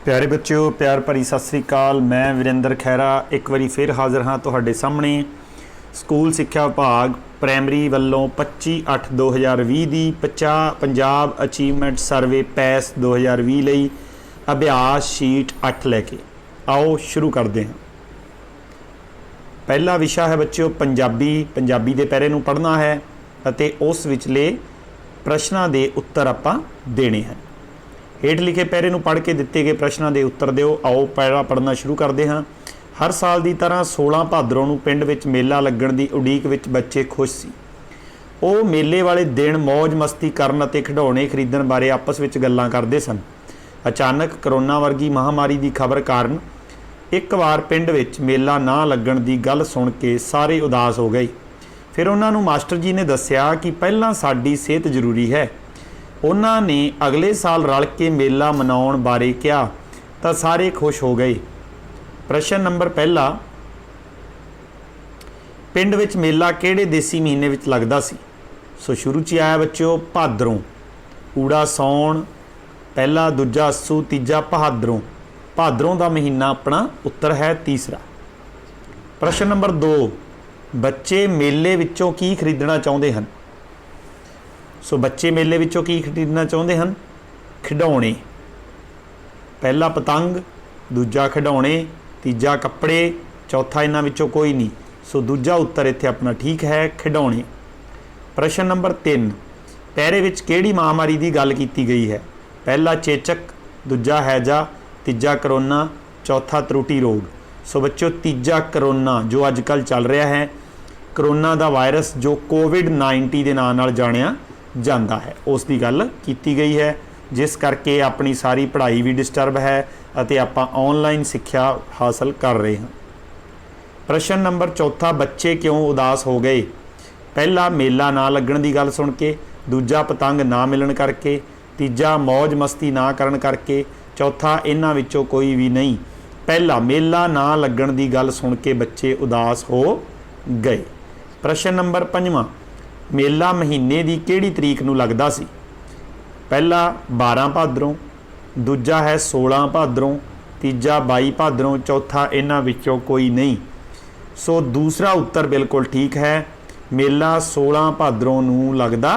प्यारे बच्चों, प्यार भरी सत श्री अकाल। मैं विरेंद्र खैरा एक बारी फिर हाज़र हाँ तुहाडे सामने। स्कूल सिक्ख्या विभाग प्राइमरी वालों 25/8/2020 की पंजाब अचीवमेंट सर्वे पैस 2020 लई अभ्यास शीट 8 लैके आओ शुरू करते हैं। पहला विषय है बच्चों पंजाबी। पंजाबी के पैरे नूं पढ़ना है अते उस विचले प्रश्नों के उत्तर आपां देने हैं। हेठ लिखे पैरे नूं पढ़ के दिते गए प्रश्नों के उत्तर दिओ। आओ पहला पढ़ना शुरू करते हैं। हर साल की तरह 16 भादरों नूं पिंड विच मेला लगण की उड़ीक विच बच्चे खुश सी। ਉਹ मेले वाले दिन मौज मस्ती करन अते खिडौणे खरीदण बारे आपस विच गल्लां करदे सन। अचानक करोना वर्गी महामारी की खबर कारण एक बार पिंड विच मेला ना लगण की गल सुन के सारे उदास हो गए। फिर उन्हां नूं मास्टर जी ने दस्सिया कि पहलां साडी सेहत जरूरी है। उन्होंने अगले साल रल के मेला मनाउण बारे कहा तो सारे खुश हो गए। प्रश्न नंबर पहला, पिंड विच मेला किहड़े देसी महीने विच लगदा सी? सो शुरू च आया बच्चों भादरों, ऊड़ा सौण, पहला दूजा अस्सू, तीजा भादरों। भादरों का महीना अपना उत्तर है तीसरा। प्रश्न नंबर 2, बच्चे मेले विचों की खरीदना चाहुंदे हन? सो बच्चे मेले विचों की खरीदना चाहुंदे हन? खिडौणे। पहला पतंग, दूजा खिडौणे, तीजा कपड़े, चौथा इन्हां विचों कोई नहीं। सो दूजा उत्तर इत्थे अपना ठीक है, खिडौणे। प्रश्न नंबर 3, पैरे विच किहड़ी महामारी की गल कीती गई है? पहला चेचक, दूजा हैजा, तीजा करोना, चौथा त्रुटि रोग। सो बच्चों तीजा करोना जो अजकल चल रहा है, करोना का वायरस जो कोविड-19 के नाम नाल जानिया जाता है, उसकी गल की गई है, जिस करके अपनी सारी पढ़ाई भी डिस्टर्ब है अते आपां ऑनलाइन सिक्ख्या हासिल कर रहे हैं। प्रश्न नंबर 4, बच्चे क्यों उदास हो गए? पहला मेला ना लगण की गल सुन के, दूजा पतंग ना मिलन करके, तीजा मौज मस्ती ना करन करके, चौथा इन्हां विचों कोई भी नहीं। पहला मेला ना लगण की गल सुन के बच्चे उदास हो गए। प्रश्न नंबर 5, मेला महीने की किहड़ी तरीक नूं लगदा सी? पहला 12 भादरों, दूजा है 16 भादरों, तीजा 22 भादरों, चौथा इन्हां विचों कोई नहीं। सो दूसरा उत्तर बिल्कुल ठीक है, मेला 16 भादरों नूं लगदा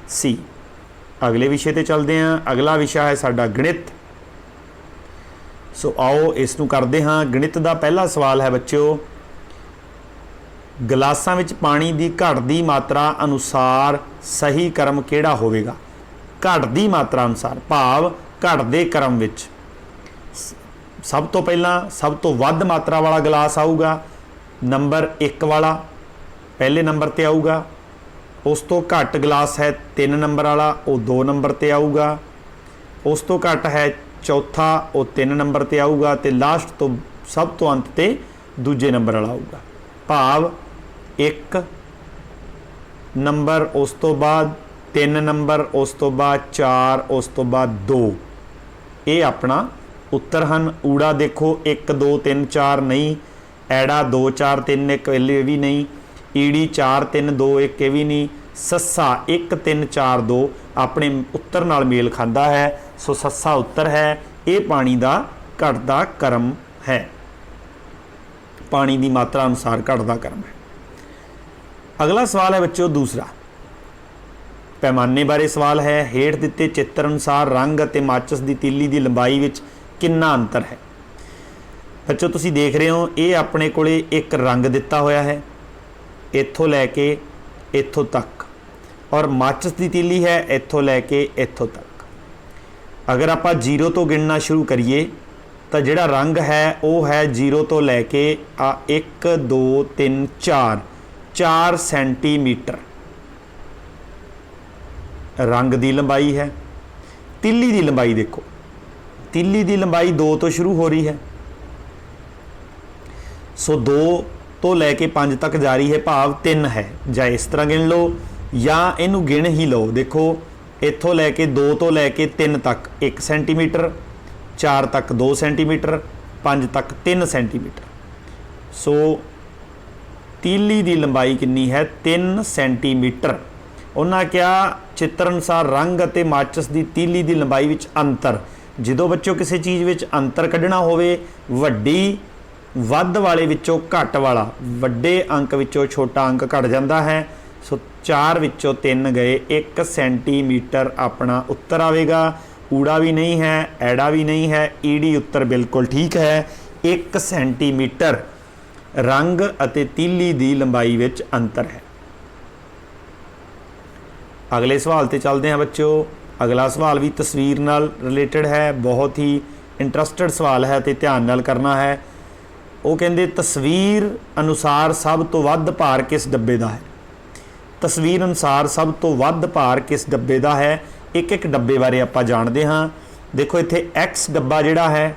सी। अगले विषय ते चलते हैं। अगला विषय है साडा गणित। सो आओ इस नूं करदे हां। गणित का पहला सवाल है बच्चों, गिलासां विच पानी की घटदी मात्रा अनुसार सही क्रम किहड़ा होवेगा? घटदी मात्रा अनुसार भाव घटदे क्रम विच सब तो पहला सब तो वध मात्रा वाला गिलास आऊगा, नंबर 1 वाला पहले नंबर ते आऊगा। उस तो घट गिलास है 3 नंबर वाला, वो 2 नंबर ते आऊगा। उस तो घट है चौथा, वो 3 नंबर ते आऊगा। तो लास्ट तो सब तो अंत ते दूजे नंबर वाला आऊगा। भाव 1 नंबर, उस तो बाद 3 नंबर, उस तो बाद 4, उस तो बाद 2। ये अपना उत्तर हैं। ऊड़ा देखो 1 2 3 4 नहीं, ऐड़ा 2 4 3 1 ये भी नहीं, ईड़ी 4 3 2 1 ये भी नहीं, सस्सा 1 3 4 2 अपने उत्तर नाल मेल खाता है। सो सस्सा उत्तर है। ये पानी का घटदा क्रम है, पानी की मात्रा अनुसार घटदा क्रम है। अगला सवाल है बच्चों दूसरा, पैमाने बारे सवाल है। हेठ दिते चित्र अनुसार रंग अते माचिस की तीली की लंबाई विच कितना अंतर है? बच्चों तुसीं देख रहे हो ये अपने कोले एक रंग दिता होया है इत्थों लैके इत्थों तक, और माचिस की तीली है इत्थों लैके इत्थों तक। अगर आप 0 तो गिनना शुरू करिए तो जिहड़ा रंग है वो है 0 तो लैके 1 2 3 4 सेंटीमीटर रंग की लंबाई है। तीली की लंबाई देखो, तीली की लंबाई 2 तो शुरू हो रही है। सो 2 तो लैके 5 तक जारी है, भाव 3 है। या इस तरह गिन लो या इनू गिन ही लो। देखो इत्थों लैके 2 तो लैके 3 तक 1 सेंटीमीटर, 4 तक 2 सेंटीमीटर, 5 तक 3 सेंटीमीटर। सो तीली की लंबाई कितनी है? 3 सेंटीमीटर। उन्होंने क्या चित्र अनुसार रंग अते माचिस की तीली की लंबाई विच अंतर ਜਦੋਂ ਬੱਚੋ ਕਿਸੇ ਚੀਜ਼ ਵਿੱਚ ਅੰਤਰ ਕੱਢਣਾ ਹੋਵੇ, ਵੱਡੀ ਵੱਧ ਵਾਲੇ ਵਿੱਚੋਂ ਘੱਟ ਵਾਲਾ ਵੱਡੇ ਅੰਕ ਵਿੱਚੋਂ ਛੋਟਾ ਅੰਕ ਘਟ ਜਾਂਦਾ ਹੈ। ਸੋ 4 ਵਿੱਚੋਂ 3 ਗਏ, 1 ਸੈਂਟੀਮੀਟਰ ਆਪਣਾ ਉੱਤਰ ਆਵੇਗਾ। ਊੜਾ ਵੀ नहीं है, ਐੜਾ भी नहीं है, ईडी उत्तर बिल्कुल ठीक है। 1 ਸੈਂਟੀਮੀਟਰ रंग ਅਤੇ तीली ਦੀ लंबाई ਵਿੱਚ अंतर है। अगले सवाल ते चलते हैं बच्चों। अगला सवाल भी तस्वीर नाल रिलेटेड है, बहुत ही इंटरस्टेड सवाल है तो ध्यान नाल करना है। वो कहते तस्वीर अनुसार सब तो वध भार किस डब्बे का है। तस्वीर अनुसार सब तो वध भार किस डब्बे का है। एक एक डब्बे बारे आपां जाणदे हां। देखो इत्थे एक्स डब्बा जिहड़ा है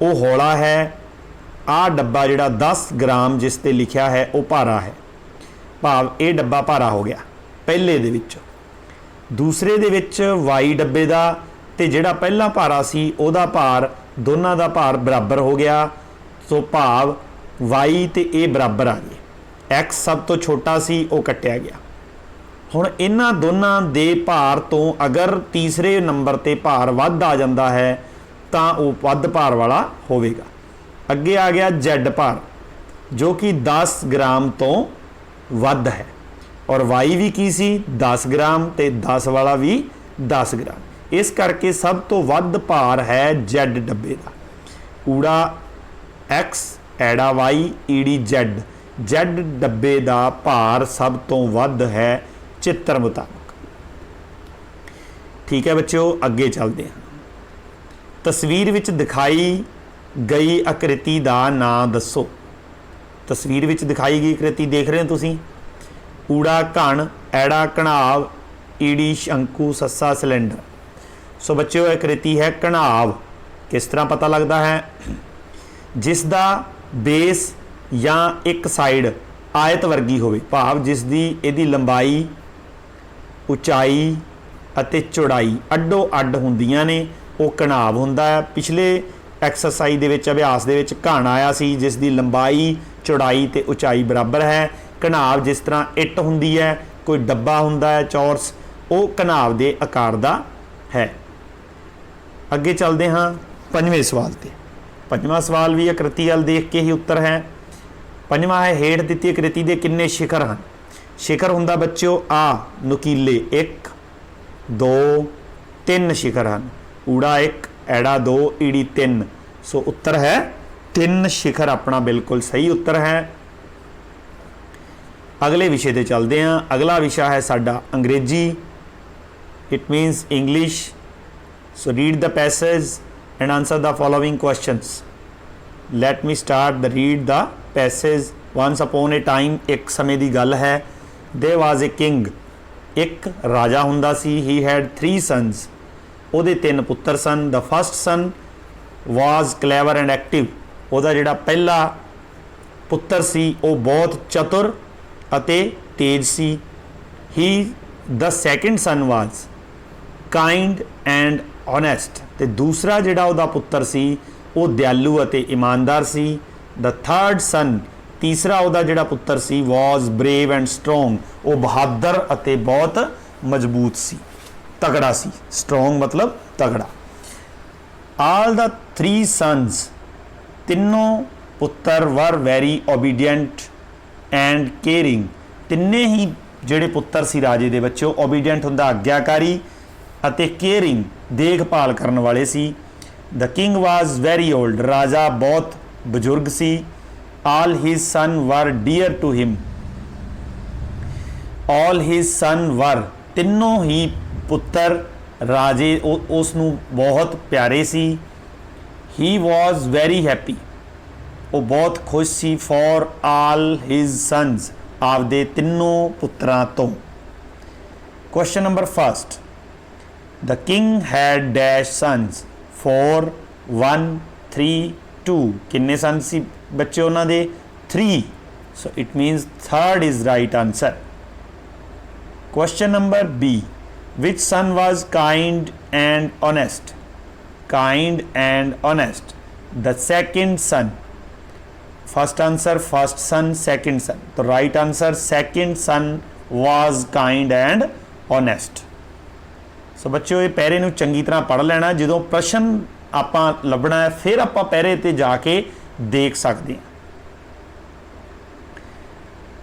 वो हौला है, आ डब्बा जिहड़ा 10 ग्राम जिस ते लिखिया है वो भारा है, भाव ये डब्बा भारा हो गया पहले दे विच। दूसरे दे विच वाई डब्बे दा ते जिहड़ा पहला भारा सी उहदा भार दोनां दा भार बराबर हो गया। सो भाव वाई ते ए बराबर आ गए। एक्स सब तो छोटा सी वो कट्टिया गया। हुण इन्हां दोनां दे भार तो अगर तीसरे नंबर ते भार वध आ जाता है तो वह वध भार वाला होवेगा। अगे आ गया जैड भार जो कि 10 ग्राम तो वध है, और वाई भी की सी 10 ग्राम ते 10 वाला भी 10 ग्राम। इस करके सब तो वध भार है जैड डब्बे का। ऊड़ा एक्स, ऐड़ा वाई, ईडी जैड। जैड डब्बे का भार सब तो वध है चित्र मुताबिक। ठीक है बच्चों, अगे चलते हैं। तस्वीर विच दिखाई गई आकृति का नाम दसो। तस्वीर विच दिखाई गई आकृति देख रहे हो तुसीं। ऊड़ा घन, ऐड़ा घनाव, ईडी शंकु, सस्सा सिलेंडर। सो बच्चों आकृति है घनाव। किस तरह पता लगता है, जिसका बेस या एक साइड आयत वर्गी होवे, भाव जिसकी इहदी लंबाई, उचाई अते चौड़ाई अड्डो अड्ड हुंदियां ने, वो घनाव हुंदा है। पिछले एक्सरसाइज दे विच अभ्यास दे विच घन आया सी जिसकी लंबाई, चौड़ाई ते उचाई बराबर है। घनाव जिस तरह इट हुंदी है, कोई डब्बा हुंदा है चौरस, वो घनाव दे आकार दा है। अगे चलते हाँ पंजवें सवाल ते। पंजवां सवाल भी आकृति वाल देख के ही उत्तर है। पंजवां है हेठ दित्ती आकृति दे किन्ने शिखर हैं। शिखर हुंदा बच्चों आ नुकीले 1 2 3 शिखर हैं। ऊड़ा 1, ऐड़ा 2, ईड़ी 3। सो उत्तर है 3 शिखर अपना बिल्कुल सही उत्तर है। अगले विषय ते चलते हैं। अगला विषय है साडा अंग्रेजी, it means English. So read the passage and answer the following questions. Let me start the read the passage. Once upon a time, एक समय की गल है। देयर वाज ए किंग, एक राजा हुंदा सी। ही हैड 3 सन्स, ਉਹਦੇ 3 पुत्र son. The first son was clever and active, ਉਹਦਾ ਜਿਹੜਾ ਪਹਿਲਾ ਪੁੱਤਰ ਸੀ ਉਹ ਬਹੁਤ ਚਤੁਰ ਅਤੇ ਤੇਜ਼ ਸੀ। He the second son was kind and honest, ਤੇ ਦੂਸਰਾ ਜਿਹੜਾ ਉਹਦਾ ਪੁੱਤਰ ਸੀ ਉਹ ਦਿਆਲੂ ਅਤੇ ਇਮਾਨਦਾਰ ਸੀ। ਦ थर्ड सन, तीसरा ਉਹਦਾ ਜਿਹੜਾ ਪੁੱਤਰ ਸੀ वाज ब्रेव एंड स्ट्रोंग, ਉਹ बहादुर ਅਤੇ बहुत मजबूत सी, तगड़ा सी। स्ट्रोंग मतलब तगड़ा। ऑल द 3 सन्स, तीनों पुत्र were very obedient and caring. तिन्ने ही ਜਿਹੜੇ पुत्र सी राजे ਦੇ बच्चों, ओबीडियंट ਹੁੰਦਾ आग्याकारी ਅਤੇ केयरिंग देखभाल करन वाले सी। The king was very old, राजा बहुत बजुर्ग सी। All his son were dear to him, all his son were, ਤਿੰਨੋਂ ही पुत्र राजे उसनू बहुत प्यारे सी। ही वॉज वेरी हैप्पी, वो बहुत खुश सी। फॉर आल हिज सन्स, आपदे तीनों पुत्रां तो। Question number first, the king had dash sons 4 1 3 2। किन्ने सन सी बच्चे उन्होंने 3। So it means third is right answer. Question number B, which son was kind and honest? Kind and honest, the second son। First answer first son, second son, तो right answer second son was kind and honest। So बच्चों ये पैरे नूं चंगी तरह पढ़ लेना, जो प्रश्न आपां लभना है फिर आपां पैरे ते जाके देख सकते हैं।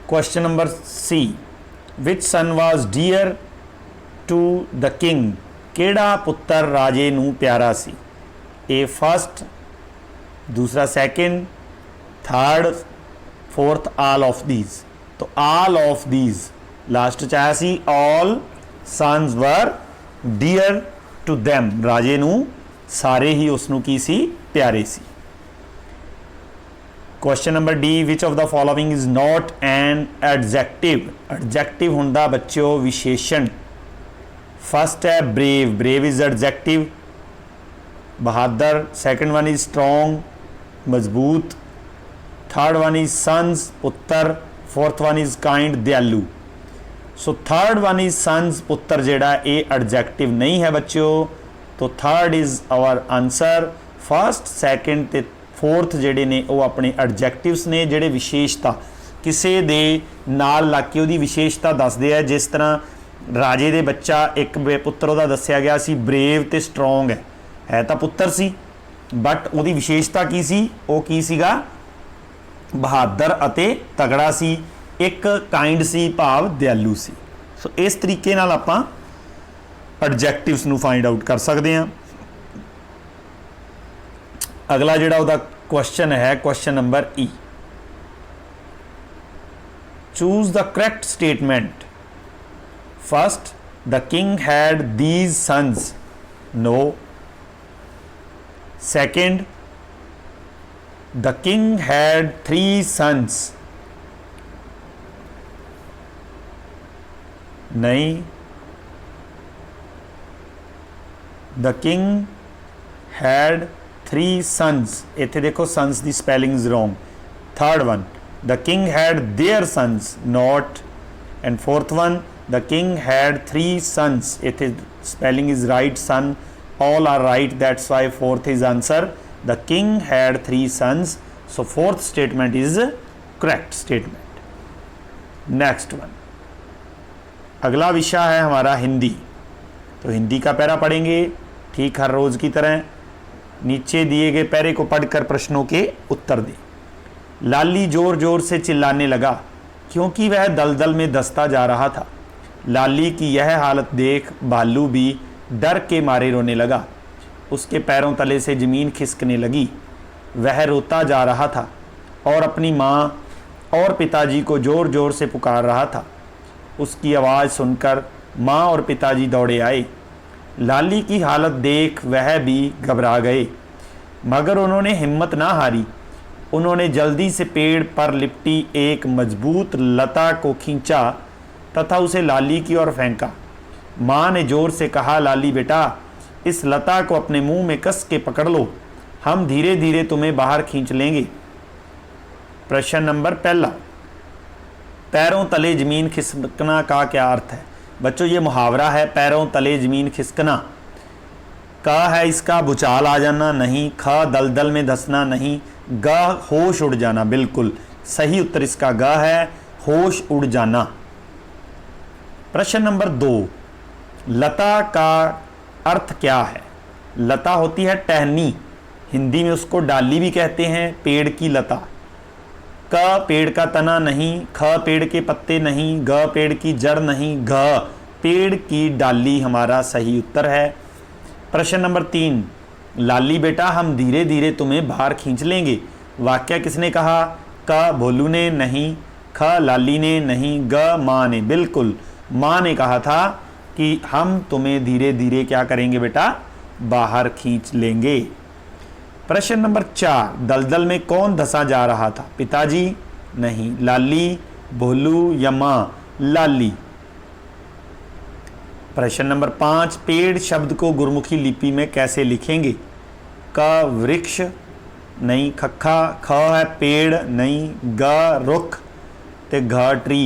Question number C, which son was dear to the king, केड़ा पुत्र राजे नूं प्यारा सी। ए फर्स्ट, दूसरा second, third, fourth, all of these. तो ऑल ऑफ दीज लास्ट च आया सी, all sons were dear to them, राजे नूं सारे ही उसनूं की सी, प्यारे सी। Question number D, which of the following is not an adjective. Adjective हुंदा बच्चों विशेषण। फर्स्ट है ब्रेव, ब्रेव इज एडजेक्टिव। बहादुर, सेकंड वन इज स्ट्रॉन्ग, मजबूत। थर्ड वन इज सन्स, पुत्र। फोर्थ वन इज काइंड, दयालु। So third one is sons, पुत्र जेड़ा ये एडजेक्टिव नहीं है बच्चों, तो third is our answer. First, second ते फोर्थ जेडे ने वो अपने एडजैक्टिव्स ने, जेडे विशेषता किसी दे नाल लग के उहदी विशेषता दसदे है। जिस तरह राजे दे बच्चा एक पुत्र उहदा दस्सिया गया सी ब्रेव ते स्ट्रॉन्ग है तो पुत्र सी, बट उहदी विशेषता की सी, वो की सीगा बहादुर अते तगड़ा सी। एक काइंड सी भाव दयालु सी। सो इस तरीके नाल आपां एडजैक्टिव्स नूं फाइंड आउट कर सकते हैं। अगला जिहड़ा उहदा क्वेश्चन है, question number E, choose the correct statement. First, the king had these sons, no. Second, the king had 3 sons, नहीं। द किंग हैड 3 सन्स, इत्थे देखो सन्स दी spelling is wrong. Third one, the king had there sons, not. And fourth one, the king had 3 sons, इत्थे spelling is right, son all are right, that's why fourth is answer. The king had 3 sons, so fourth statement is correct statement. Next one, अगला विषय है हमारा हिंदी। तो हिंदी का para पढ़ेंगे ठीक हर रोज़ की तरह। नीचे दिए गए पैरे को पढ़कर प्रश्नों के उत्तर दें। लाली जोर जोर से चिल्लाने लगा क्योंकि वह दलदल में धंसता जा रहा था। लाली की यह हालत देख भालू भी डर के मारे रोने लगा। उसके पैरों तले से ज़मीन खिसकने लगी। वह रोता जा रहा था और अपनी माँ और पिताजी को ज़ोर ज़ोर से पुकार रहा था। उसकी आवाज़ सुनकर माँ और पिताजी दौड़े आए। लाली की हालत देख वह भी घबरा गए, मगर उन्होंने हिम्मत ना हारी। उन्होंने जल्दी से पेड़ पर लिपटी एक मजबूत लता को खींचा तथा उसे लाली की ओर फेंका। माँ ने जोर से कहा, लाली बेटा, इस लता को अपने मुंह में कस के पकड़ लो, हम धीरे धीरे तुम्हें बाहर खींच लेंगे। प्रश्न नंबर पहला, पैरों तले ज़मीन खिसकना का क्या अर्थ है। बच्चों ये मुहावरा है, पैरों तले ज़मीन खिसकना। का है इसका भूचाल आ जाना, नहीं। ख दलदल में धंसना, नहीं। ग होश उड़ जाना, बिल्कुल सही उत्तर इसका ग है, होश उड़ जाना। प्रश्न नंबर 2, लता का अर्थ क्या है। लता होती है टहनी, हिंदी में उसको डाली भी कहते हैं, पेड़ की लता। क पेड़ का तना नहीं। ख पेड़ के पत्ते नहीं। ग पेड़ की जड़ नहीं। घ पेड़ की डाली हमारा सही उत्तर है। प्रश्न नंबर 3, लाली बेटा, हम धीरे धीरे तुम्हें बाहर खींच लेंगे। वाक्य किसने कहा। क भोलू ने, नहीं। ख लाली ने, नहीं। ग माँ ने, बिल्कुल माँ ने कहा था कि हम तुम्हें धीरे धीरे क्या करेंगे बेटा, बाहर खींच लेंगे। प्रश्न नंबर 4, दलदल में कौन धंसा जा रहा था। पिताजी, नहीं। लाली, भोलू या माँ, लाली। प्रश्न नंबर 5, पेड़ शब्द को गुरमुखी लिपि में कैसे लिखेंगे। क वृक्ष, नहीं। खखा ख है पेड़, नहीं। ग रुख ते घ ट्री।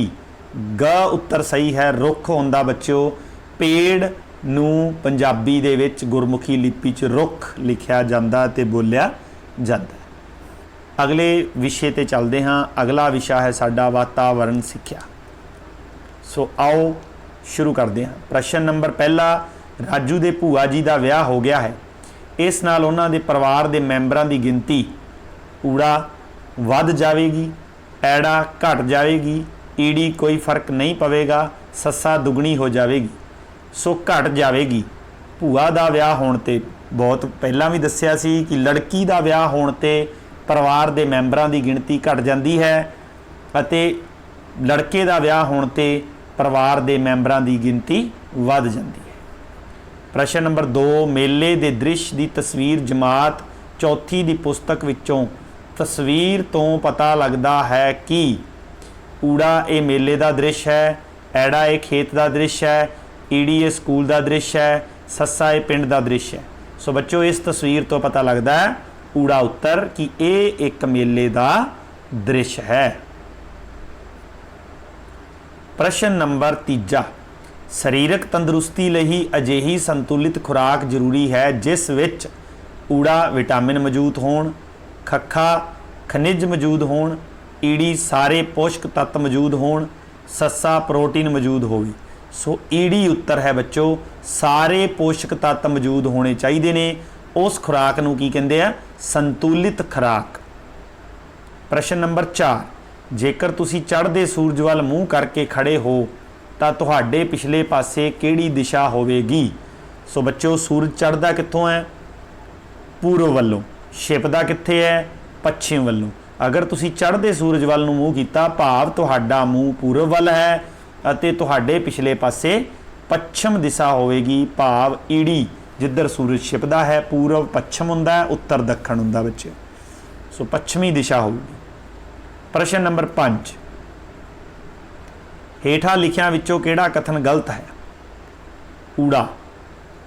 ग उत्तर सही है, रुख होंदा बच्चों। पेड़ ਨੂੰ ਪੰਜਾਬੀ ਦੇ ਵਿੱਚ ਗੁਰਮੁਖੀ ਲਿਪੀ 'ਚ ਰੁੱਖ ਲਿਖਿਆ ਜਾਂਦਾ ਤੇ ਬੋਲਿਆ ਜਾਂਦਾ। ਅਗਲੇ ਵਿਸ਼ੇ ਤੇ ਚੱਲਦੇ ਹਾਂ। ਅਗਲਾ ਵਿਸ਼ਾ ਹੈ ਸਾਡਾ ਵਾਤਾਵਰਣ ਸਿੱਖਿਆ। ਸੋ ਆਓ ਸ਼ੁਰੂ ਕਰਦੇ ਹਾਂ। ਪ੍ਰਸ਼ਨ ਨੰਬਰ ਪਹਿਲਾ, ਰਾਜੂ ਦੇ ਭੂਆ ਜੀ ਦਾ ਵਿਆਹ ਹੋ ਗਿਆ ਹੈ। ਇਸ ਨਾਲ ਉਹਨਾਂ ਦੇ ਪਰਿਵਾਰ ਦੇ ਮੈਂਬਰਾਂ ਦੀ ਗਿਣਤੀ ਊੜਾ ਵੱਧ ਜਾਵੇਗੀ, ਐੜਾ ਘਟ ਜਾਵੇਗੀ, ਈੜੀ ਕੋਈ ਫਰਕ ਨਹੀਂ ਪਵੇਗਾ, ਸੱਸਾ ਦੁੱਗਣੀ ਹੋ ਜਾਵੇਗੀ। ਸੋ ਘਟ ਜਾਵੇਗੀ। ਭੂਆ ਦਾ ਵਿਆਹ ਹੋਣ ਤੇ ਬਹੁਤ ਪਹਿਲਾਂ ਵੀ ਦੱਸਿਆ ਸੀ ਕਿ ਲੜਕੀ ਦਾ ਵਿਆਹ ਹੋਣ ਤੇ ਪਰਿਵਾਰ ਦੇ ਮੈਂਬਰਾਂ ਦੀ ਗਿਣਤੀ ਘਟ ਜਾਂਦੀ ਹੈ ਅਤੇ ਲੜਕੇ ਦਾ ਵਿਆਹ ਹੋਣ ਤੇ ਪਰਿਵਾਰ ਦੇ ਮੈਂਬਰਾਂ ਦੀ ਗਿਣਤੀ ਵੱਧ ਜਾਂਦੀ ਹੈ। ਪ੍ਰਸ਼ਨ ਨੰਬਰ 2, ਮੇਲੇ ਦੇ ਦ੍ਰਿਸ਼ ਦੀ ਤਸਵੀਰ ਜਮਾਤ ਚੌਥੀ ਦੀ ਪੁਸਤਕ ਵਿੱਚੋਂ ਤਸਵੀਰ ਤੋਂ ਪਤਾ ਲੱਗਦਾ ਹੈ ਕਿ ਊੜਾ ਇਹ ਮੇਲੇ ਦਾ ਦ੍ਰਿਸ਼ ਹੈ, ਐੜਾ ਇਹ ਖੇਤ ਦਾ ਦ੍ਰਿਸ਼ ਹੈ, ਈੜੀ ਇਹ ਸਕੂਲ ਦਾ ਦ੍ਰਿਸ਼ ਹੈ, ਸੱਸਾ ਇਹ ਪਿੰਡ ਦਾ ਦ੍ਰਿਸ਼ ਹੈ। ਸੋ ਬੱਚੋ ਇਸ ਤਸਵੀਰ ਤੋਂ ਪਤਾ ਲੱਗਦਾ ਹੈ ਊੜਾ ਉੱਤਰ ਕਿ ਇਹ ਇੱਕ ਮੇਲੇ ਦਾ ਦ੍ਰਿਸ਼ ਹੈ। ਪ੍ਰਸ਼ਨ ਨੰਬਰ 3, ਸਰੀਰਕ ਤੰਦਰੁਸਤੀ ਲਈ ਅਜਿਹੀ ਸੰਤੁਲਿਤ ਖੁਰਾਕ ਜ਼ਰੂਰੀ ਹੈ ਜਿਸ ਵਿੱਚ ਊੜਾ ਵਿਟਾਮਿਨ ਮੌਜੂਦ ਹੋਣ, ਖੱਖਾ ਖਣਿਜ ਮੌਜੂਦ ਹੋਣ, ਈੜੀ ਸਾਰੇ ਪੋਸ਼ਕ ਤੱਤ ਮੌਜੂਦ ਹੋਣ, ਸੱਸਾ ਪ੍ਰੋਟੀਨ ਮੌਜੂਦ ਹੋਵੇ। ਸੋ ਈੜੀ ਉੱਤਰ ਹੈ ਬੱਚੋ, ਸਾਰੇ ਪੋਸ਼ਕ ਤੱਤ ਮੌਜੂਦ ਹੋਣੇ ਚਾਹੀਦੇ ਨੇ। ਉਸ ਖੁਰਾਕ ਨੂੰ ਕੀ ਕਹਿੰਦੇ ਆ? ਸੰਤੁਲਿਤ ਖੁਰਾਕ। ਪ੍ਰਸ਼ਨ ਨੰਬਰ 4, ਜੇਕਰ ਤੁਸੀਂ ਚੜ੍ਹਦੇ ਸੂਰਜ ਵੱਲ ਮੂੰਹ ਕਰਕੇ ਖੜੇ ਹੋ ਤਾਂ ਤੁਹਾਡੇ ਪਿਛਲੇ ਪਾਸੇ ਕਿਹੜੀ ਦਿਸ਼ਾ ਹੋਵੇਗੀ? ਸੋ ਬੱਚੋ ਸੂਰਜ ਚੜ੍ਹਦਾ ਕਿੱਥੋਂ ਹੈ? ਪੂਰਬ ਵੱਲੋਂ। ਛਿਪਦਾ ਕਿੱਥੇ ਹੈ? ਪੱਛਮ ਵੱਲੋਂ। ਅਗਰ ਤੁਸੀਂ ਚੜ੍ਹਦੇ ਸੂਰਜ ਵੱਲ ਨੂੰ ਮੂੰਹ ਕੀਤਾ ਭਾਵ ਤੁਹਾਡਾ ਮੂੰਹ ਪੂਰਬ ਵੱਲ ਹੈ ਅਤੇ ਤੁਹਾਡੇ ਪਿਛਲੇ ਪਾਸੇ ਪੱਛਮ ਦਿਸ਼ਾ ਹੋਵੇਗੀ, ਭਾਵ ਈੜੀ ਜਿੱਧਰ ਸੂਰਜ ਛਿਪਦਾ ਹੈ ਪੂਰਬ ਪੱਛਮ ਹੁੰਦਾ ਹੈ, ਉੱਤਰ ਦੱਖਣ ਹੁੰਦਾ ਬੱਚੇ। ਸੋ ਪੱਛਮੀ ਦਿਸ਼ਾ ਹੋਊਗੀ। ਪ੍ਰਸ਼ਨ ਨੰਬਰ 5, ਹੇਠਾਂ ਲਿਖਿਆਂ ਵਿੱਚੋਂ ਕਿਹੜਾ ਕਥਨ ਗਲਤ ਹੈ? ਊੜਾ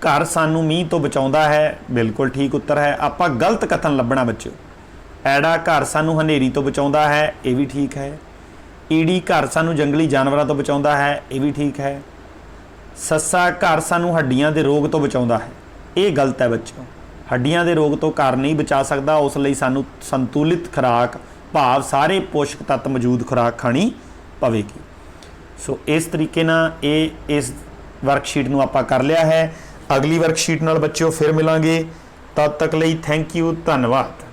ਘਰ ਸਾਨੂੰ ਮੀਂਹ ਤੋਂ ਬਚਾਉਂਦਾ ਹੈ, ਬਿਲਕੁਲ ਠੀਕ ਉੱਤਰ ਹੈ। ਆਪਾਂ ਗਲਤ ਕਥਨ ਲੱਭਣਾ ਬੱਚਿਓ। ਐੜਾ ਘਰ ਸਾਨੂੰ ਹਨੇਰੀ ਤੋਂ ਬਚਾਉਂਦਾ ਹੈ, ਇਹ ਵੀ ਠੀਕ ਹੈ। ਈੜੀ ਘਰ ਸਾਨੂੰ ਜੰਗਲੀ ਜਾਨਵਰਾਂ ਤੋਂ ਬਚਾਉਂਦਾ ਹੈ, ਇਹ ਵੀ ਠੀਕ ਹੈ। ਸੱਸਾ ਘਰ ਸਾਨੂੰ ਹੱਡੀਆਂ ਦੇ ਰੋਗ ਤੋਂ ਬਚਾਉਂਦਾ ਹੈ, ਇਹ ਗਲਤ ਹੈ ਬੱਚਿਓ। ਹੱਡੀਆਂ ਦੇ ਰੋਗ ਤੋਂ ਘਰ ਨਹੀਂ ਬਚਾ ਸਕਦਾ, ਉਸ ਲਈ ਸਾਨੂੰ ਸੰਤੁਲਿਤ ਖੁਰਾਕ ਭਾਵ ਸਾਰੇ ਪੋਸ਼ਕ ਤੱਤ ਮੌਜੂਦ ਖੁਰਾਕ ਖਾਣੀ ਪਵੇਗੀ। ਸੋ ਇਸ ਤਰੀਕੇ ਨਾਲ ਇਸ ਵਰਕਸ਼ੀਟ ਨੂੰ ਆਪਾਂ ਕਰ ਲਿਆ ਹੈ। ਅਗਲੀ ਵਰਕਸ਼ੀਟ ਨਾਲ ਬੱਚਿਓ ਫਿਰ ਮਿਲਾਂਗੇ। ਤਦ ਤੱਕ ਲਈ ਥੈਂਕ ਯੂ, ਧੰਨਵਾਦ।